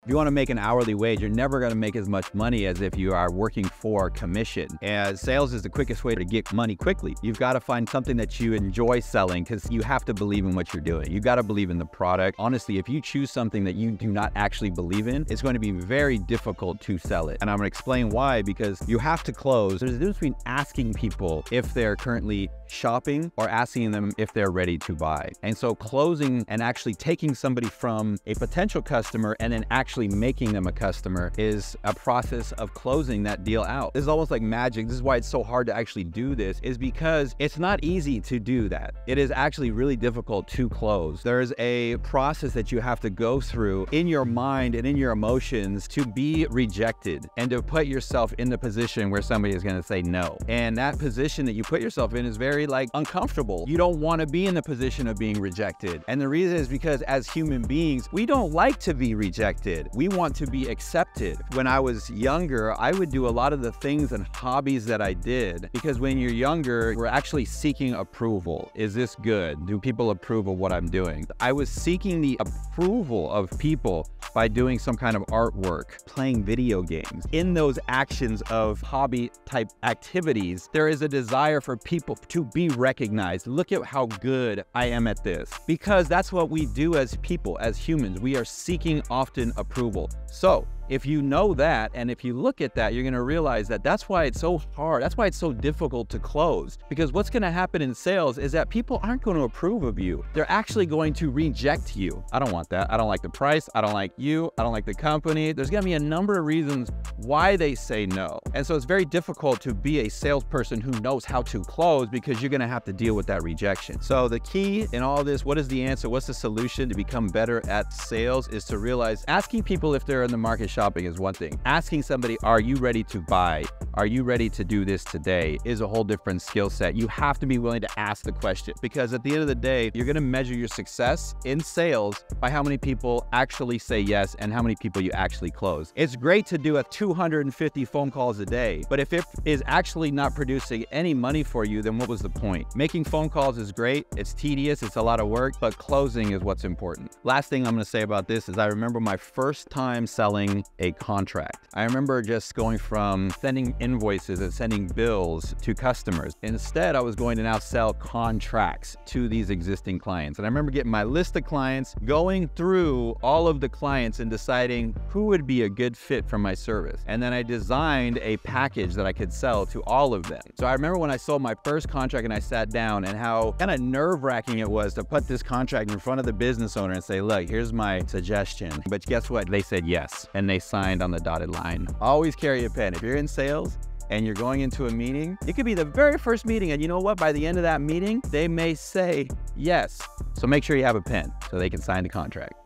If you want to make an hourly wage, you're never going to make as much money as if you are working for commission. And sales is the quickest way to get money quickly. You've got to find something that you enjoy selling because you have to believe in what you're doing. You got to believe in the product. Honestly, if you choose something that you do not actually believe in, it's going to be very difficult to sell it. And I'm going to explain why, because you have to close. There's a difference between asking people if they're currently shopping or asking them if they're ready to buy. And so closing and actually taking somebody from a potential customer and then actually making them a customer is a process of closing that deal out. This is almost like magic. This is why it's so hard to actually do this, is because it's not easy to do that. It is actually really difficult to close. There's a process that you have to go through in your mind and in your emotions to be rejected and to put yourself in the position where somebody is going to say no. And that position that you put yourself in is very uncomfortable. You don't want to be in the position of being rejected. And the reason is because as human beings, we don't like to be rejected. We want to be accepted. When I was younger, I would do a lot of the things and hobbies that I did because when you're younger, we're actually seeking approval. Is this good? Do people approve of what I'm doing? I was seeking the approval of people by doing some kind of artwork, playing video games. In those actions of hobby type activities, there is a desire for people to be recognized. Look at how good I am at this. Because that's what we do as people, as humans. We are seeking often approval. So if you know that, and if you look at that, you're going to realize that that's why it's so hard. That's why it's so difficult to close. Because what's going to happen in sales is that people aren't going to approve of you. They're actually going to reject you. I don't want that. I don't like the price. I don't like you. I don't like the company. There's going to be a number of reasons why they say no. And so it's very difficult to be a salesperson who knows how to close because you're going to have to deal with that rejection. So the key in all this, what is the answer? What's the solution to become better at sales is to realize asking people if they're in the market shopping is one thing. Asking somebody, are you ready to buy? Are you ready to do this today? Is a whole different skill set. You have to be willing to ask the question because at the end of the day, you're going to measure your success in sales by how many people actually say yes and how many people you actually close. It's great to do 250 phone calls a day, but if it is actually not producing any money for you, then what was the point? Making phone calls is great. It's tedious. It's a lot of work, but closing is what's important. Last thing I'm going to say about this is I remember my first time selling a contract. I remember just going from sending invoices and sending bills to customers. Instead, I was going to now sell contracts to these existing clients. And I remember getting my list of clients, going through all of the clients and deciding who would be a good fit for my service. And then I designed a package that I could sell to all of them. So I remember when I sold my first contract and I sat down and how kind of nerve-wracking it was to put this contract in front of the business owner and say, look, here's my suggestion. But guess what? They said yes. And they signed on the dotted line. Always carry a pen. If you're in sales and you're going into a meeting, it could be the very first meeting. And you know what? By the end of that meeting, they may say yes. So make sure you have a pen so they can sign the contract.